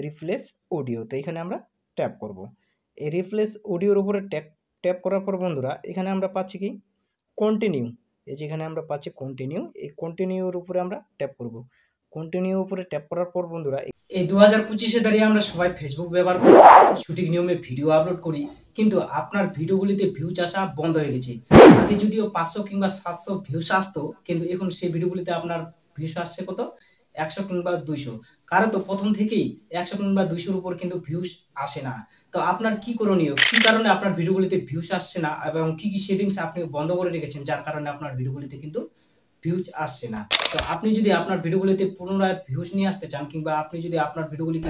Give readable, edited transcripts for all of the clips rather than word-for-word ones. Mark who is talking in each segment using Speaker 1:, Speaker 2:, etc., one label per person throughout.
Speaker 1: Replace audio, তো এখানে আমরা ট্যাপ করব। এই রিপ্লেস অডিওর উপরে ট্যাপ করার পর বন্ধুরা এখানে আমরা পাচ্ছি কি কন্টিনিউ, এই যেখানে আমরা পাচ্ছি কন্টিনিউ, এই কন্টিনিউর উপরে আমরা ট্যাপ করব। কন্টিনিউ উপরে ট্যাপ করার পর বন্ধুরা এই 2025-এ দাঁড়িয়ে আমরা সবাই ফেসবুক ব্যবহার করি, সঠিক নিয়মে ভিডিও আপলোড করি, কিন্তু আপনার ভিডিওগুলিতে ভিউজ আসা বন্ধ হয়ে গেছে। আগে যদিও 500 কিংবা 700 ভিউজ আসতো, কিন্তু এখন সেই ভিডিওগুলিতে আপনার ভিউজ আসছে কত 100 কিংবা 200। কারণ তো প্রথম থেকেই 100 কিংবা 200-র উপর কিন্তু ভিউজ আসে না। তো আপনার কি করণীয়, কি কারণে আপনার ভিডিওগুলিতে ভিউজ আসছে না এবং কি কি সেটিংস আপনি বন্ধ করে রেখেছেন যার কারণে আপনার ভিডিওগুলিতে কিন্তু ভিউজ আসছে না। তো আপনি যদি আপনার ভিডিওগুলিতে পুনরায় ভিউজ নিয়ে আসতে চান কিংবা আপনি যদি আপনার ভিডিওগুলিকে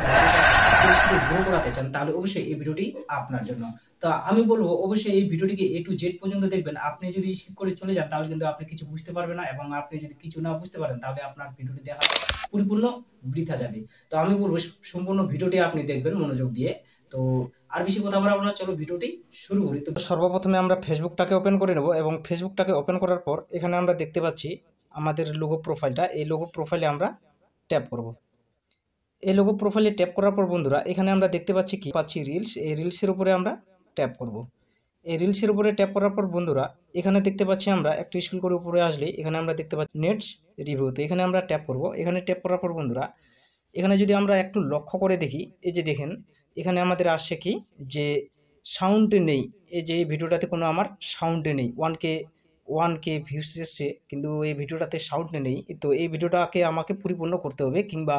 Speaker 1: গ্রো করাতে চান, তাহলে অবশ্যই এই ভিডিওটি আপনার জন্য। তো আমি বলবো অবশ্যই এই ভিডিওটিকে A to Z পর্যন্ত দেখবেন। আপনি যদি স্কিপ করে চলে যান তাহলে কিন্তু আপনি কিছু বুঝতে পারবেন না, এবং আপনি যদি কিছু না বুঝতে পারেন তাহলে আপনার ভিডিওটি দেখা পরিপূর্ণ বৃথা যাবে। তো আমি বলবো সম্পূর্ণ ভিডিওটি আপনি দেখবেন মনোযোগ দিয়ে। তো আর বেশি কথা বলবো না, চলো ভিডিওটি শুরু করি। তো সর্বপ্রথমে আমরা ফেসবুকটাকে ওপেন করে নেব, এবং ফেসবুকটাকে ওপেন করার পর এখানে আমরা দেখতে পাচ্ছি আমাদের লোগো প্রোফাইলটা, এই লোগো প্রোফাইলে আমরা ট্যাপ করব। এই লোগো প্রোফাইলে ট্যাপ করার পর বন্ধুরা এখানে আমরা দেখতে পাচ্ছি কি রিলস, এই রিলসের উপরে আমরা ট্যাপ করব। এই রিলসের উপরে ট্যাপ করার পর বন্ধুরা এখানে দেখতে পাচ্ছি আমরা একটু স্ক্রল করে উপরে আসলে এখানে আমরা দেখতে পাচ্ছি নেটস রিভিউ, তো এখানে আমরা ট্যাপ করব। এখানে ট্যাপ করার পর বন্ধুরা এখানে যদি আমরা একটু লক্ষ্য করে দেখি, এই যে দেখেন এখানে আমাদের আসছে কি যে সাউন্ড নেই, এই যে এই ভিডিওটাতে কোনো আমার সাউন্ড নেই। 1K ভিউস এসছে, কিন্তু এই ভিডিওটাতে সাউন্ড নেই। তো এই ভিডিওটাকে আমাকে পরিপূর্ণ করতে হবে, কিংবা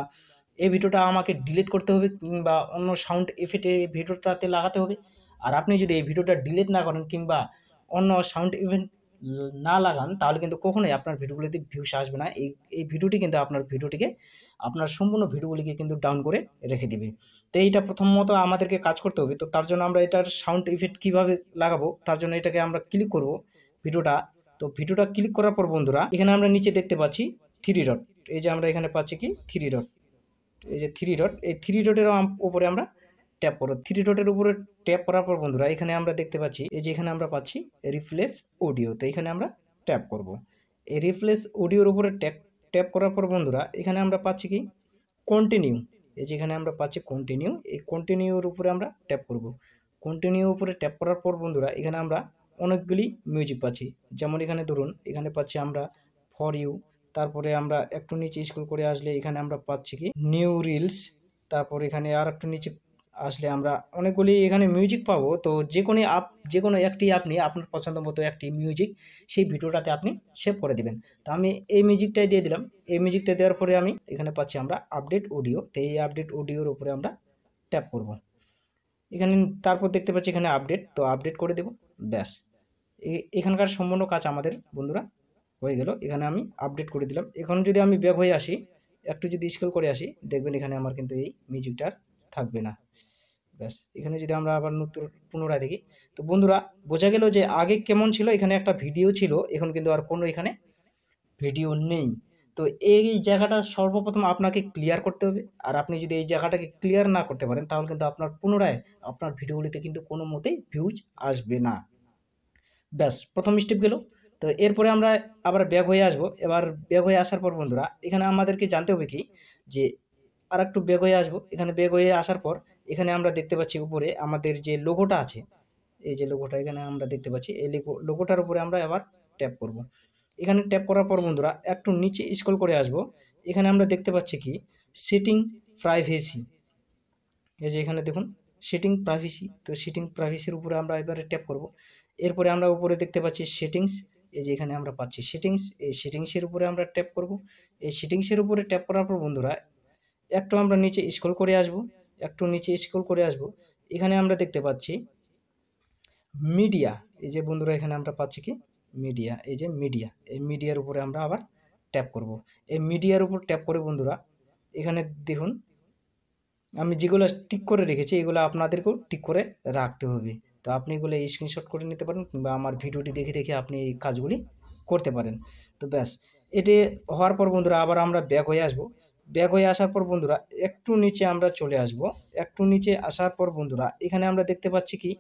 Speaker 1: এই ভিডিওটা আমাকে ডিলিট করতে হবে, কিংবা অন্য সাউন্ড এফেক্ট এই ভিডিওটাতে লাগাতে হবে। আর আপনি যদি এই ভিডিওটা ডিলিট না করেন কিংবা অন্য সাউন্ড ইভেন্ট না লাগান, তাহলে কিন্তু কখনোই আপনার ভিডিওগুলিতে ভিউস আসবে না। এই ভিডিওটি কিন্তু আপনার ভিডিওটিকে, আপনার সম্পূর্ণ ভিডিওগুলিকে কিন্তু ডাউন করে রেখে দিবে। তো এইটা প্রথমত আমাদেরকে কাজ করতে হবে। তো তার জন্য আমরা এটার সাউন্ড ইফেক্ট কীভাবে লাগাবো, তার জন্য এটাকে আমরা ক্লিক করব ভিডিওটা। তো ভিডিওটা ক্লিক করার পর বন্ধুরা এখানে আমরা নিচে দেখতে পাচ্ছি 3 ডট, এই যে আমরা এখানে পাচ্ছি কি 3 ডট, এই যে 3 ডট, এই 3 ডটের উপরে আমরা ট্যাপ করব। 3 ডটের উপরে ট্যাপ করার পর বন্ধুরা এখানে আমরা দেখতে পাচ্ছি এই যে এখানে আমরা পাচ্ছি রিপ্লেস অডিও, তো এখানে আমরা ট্যাপ করব। এই রিপ্লেস অডিওর উপরে ট্যাপ করার পর বন্ধুরা এখানে আমরা পাচ্ছি কি কন্টিনিউ, এই যে এখানে আমরা পাচ্ছি কন্টিনিউ, এই কন্টিনিউর উপরে আমরা ট্যাপ করব। কন্টিনিউ উপরে ট্যাপ করার পর বন্ধুরা এখানে আমরা অনেকগুলি মিউজিক পাচ্ছি। যেমন এখানে ধরুন এখানে পাচ্ছি আমরা ফর ইউ, তারপরে আমরা একটু নিচে স্ক্রল করে আসলে এখানে আমরা পাচ্ছি কি নিউ রিলস, তারপর এখানে আর একটু নিচে আসলে আমরা অনেকগুলি এখানে মিউজিক পাবো। তো যে কোনো একটি আপনি আপনার পছন্দ মতো একটি মিউজিক সেই ভিডিওটাতে আপনি সেভ করে দিবেন। তো আমি এই মিউজিকটাই দিয়ে দিলাম। এই মিউজিকটা দেওয়ার পরে আমি এখানে পাচ্ছি আমরা আপডেট অডিও, তো এই আপডেট অডিওর উপরে আমরা ট্যাপ করব। এখানে তারপর দেখতে পাচ্ছি এখানে আপডেট, তো আপডেট করে দেব। ব্যাস, এখানকার সম্পূর্ণ কাজ আমাদের বন্ধুরা হয়ে গেল। এখানে আমি আপডেট করে দিলাম। এখন যদি আমি ব্যাক হয়ে আসি, একটু যদি স্ক্রল করে আসি, দেখবেন এখানে আমার কিন্তু এই মিউজিকটা থাকবে না। ব্যাস, এখানে যদি আমরা আবার নতুন পুনরায় দেখি, তো বন্ধুরা বোঝা গেল যে আগে কেমন ছিল, এখানে একটা ভিডিও ছিল, এখন কিন্তু আর কোনো এখানে ভিডিও নেই। তো এই জায়গাটা সর্বপ্রথম আপনাকে ক্লিয়ার করতে হবে। আর আপনি যদি এই জায়গাটাকে ক্লিয়ার না করতে পারেন তাহলে কিন্তু আপনার পুনরায় আপনার ভিডিওগুলিতে কিন্তু কোনো মতেই ভিউজ আসবে না। ব্যাস, প্রথম স্টেপ গেল। তো এরপরে আমরা আবার ব্যাক হয়ে আসবো। এবার ব্যাক হয়ে আসার পর বন্ধুরা এখানে আমাদেরকে জানতে হবে কি যে আর একটু ব্যাক হয়ে আসবো। এখানে ব্যাক হয়ে আসার পর এখানে আমরা দেখতে পাচ্ছি উপরে আমাদের যে লোগোটা আছে, এই যে লোগোটা এখানে আমরা দেখতে পাচ্ছি, এই লোগোটার উপরে আমরা আবার ট্যাপ করব। এখানে ট্যাপ করার পর বন্ধুরা একটু নিচে স্ক্রল করে আসব। এখানে আমরা দেখতে পাচ্ছি কি সেটিং প্রাইভেসি, এই যে এখানে দেখুন সেটিং প্রাইভেসি, তো সেটিং প্রাইভেসির উপরে আমরা এবারে ট্যাপ করব। এরপরে আমরা উপরে দেখতে পাচ্ছি সেটিংস, এই যে এখানে আমরা পাচ্ছি সেটিংস, এই সেটিংসের উপরে আমরা ট্যাপ করব। এই সেটিংসের উপরে ট্যাপ করার পর বন্ধুরা একটু আমরা নিচে স্ক্রল করে আসব, একটু নিচে স্ক্রল করে আসব। এখানে আমরা দেখতে পাচ্ছি মিডিয়া, এই যে বন্ধুরা এখানে আমরা পাচ্ছি কি মিডিয়া, এই যে মিডিয়া, এই মিডিয়ার উপরে আমরা আবার ট্যাপ করব। এই মিডিয়ার উপর ট্যাপ করে বন্ধুরা এখানে দেখুন আমি যেগুলো টিক করে রেখেছি এগুলো আপনাদেরকেও টিক করে রাখতে হবে। তো আপনি এগুলো স্ক্রিনশট করে নিতে পারেন, কিংবা আমার ভিডিওটি দেখে দেখে আপনি এই কাজগুলি করতে পারেন। তো ব্যাস, এটি হওয়ার পর বন্ধুরা আবার আমরা ব্যাক হয়ে আসব। ব্যাক হয়ে আসার পর বন্ধুরা একটু নিচে আমরা চলে আসব। একটু নিচে আসার পর বন্ধুরা এখানে আমরা দেখতে পাচ্ছি কি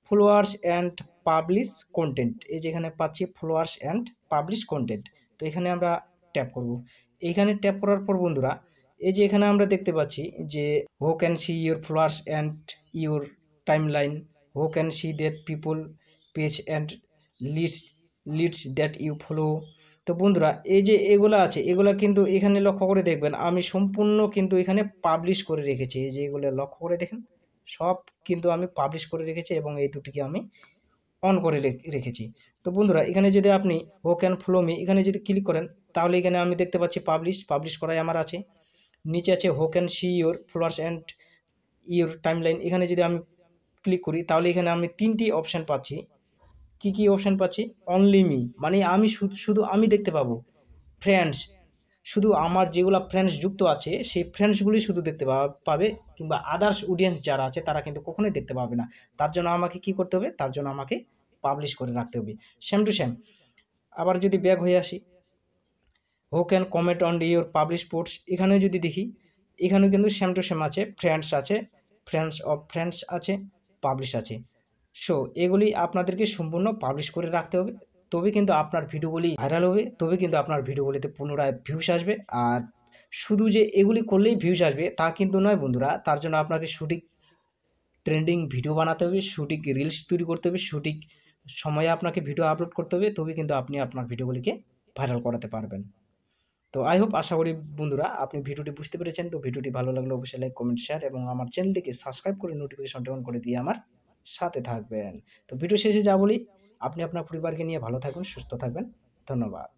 Speaker 1: ফলোয়ার্স অ্যান্ড পাবলিশ কন্টেন্ট, এই যে এখানে পাচ্ছি ফলোয়ার্স অ্যান্ড পাবলিশ কন্টেন্ট, তো এখানে আমরা ট্যাপ করব। এইখানে ট্যাপ করার পর বন্ধুরা এই যে এখানে আমরা দেখতে পাচ্ছি যে who can see your followers and your timeline, who can see that people page and leads that you follow. তো বন্ধুরা এই যে এগুলো আছে, এগুলো কিন্তু এখানে লক্ষ্য করে দেখবেন আমি সম্পূর্ণ কিন্তু এখানে পাবলিশ করে রেখেছি। এই যে এগুলো লক্ষ্য করে দেখেন, সব কিন্তু আমি পাবলিশ করে রেখেছি এবং এই দুটিকে আমি অন করে রেখেছি। তো বন্ধুরা এখানে যদি আপনি হু ক্যান ফলো মি এখানে যদি ক্লিক করেন, তাহলে এখানে আমি দেখতে পাচ্ছি পাবলিশ করাই আমার আছে। নিচে আছে হু can see your followers and your timeline, এখানে যদি আমি ক্লিক করি তাহলে এখানে আমি 3টি অপশান পাচ্ছি। কি অপশান পাচ্ছি? অনলি মি, মানে আমি শুধু আমি দেখতে পাবো। ফ্রেন্ডস, শুধু আমার যেগুলো ফ্রেন্ডস যুক্ত আছে সেই ফ্রেন্ডসগুলি শুধু দেখতে পাবে, কিংবা আদার্স অডিয়েন্স যারা আছে তারা কিন্তু কখনোই দেখতে পাবে না। তার জন্য আমাকে কি করতে হবে? তার জন্য আমাকে পাবলিশ করে রাখতে হবে, সেম টু সেম। আবার যদি ব্যাক হয়ে আসি, who can comment on your publish posts, এখানেও যদি দেখি এখানেও কিন্তু সেম টু সেম আছে, ফ্রেন্ডস আছে, ফ্রেন্ডস অফ ফ্রেন্ডস আছে, পাবলিশ আছে। সো এগুলি আপনাদেরকে সম্পূর্ণ পাবলিশ করে রাখতে হবে, তবে কিন্তু আপনার ভিডিওগুলি ভাইরাল হবে, তবে কিন্তু আপনার ভিডিওগুলিতে পুনরায় ভিউস আসবে। আর শুধু যে এগুলি করলেই ভিউস আসবে তা কিন্তু নয় বন্ধুরা, তার জন্য আপনাকে সঠিক ট্রেন্ডিং ভিডিও বানাতে হবে, সঠিক রিলস তৈরি করতে হবে, সঠিক সময়ে আপনাকে ভিডিও আপলোড করতে হবে, তবে কিন্তু আপনি আপনার ভিডিওগুলিকে ভাইরাল করাতে পারবেন। তো আই হোপ, আশা করি বন্ধুরা আপনি ভিডিওটি বুঝতে পেরেছেন। তো ভিডিওটি ভালো লাগলে অবশ্যই লাইক, কমেন্ট, শেয়ার এবং আমার চ্যানেলটিকে সাবস্ক্রাইব করে নোটিফিকেশনটি অন করে দিয়ে আমার সাথে থাকবেন। তো ভিডিও শেষে যা বলি, আপনি আপনার পরিবারকে নিয়ে ভালো থাকবেন, সুস্থ থাকবেন। ধন্যবাদ।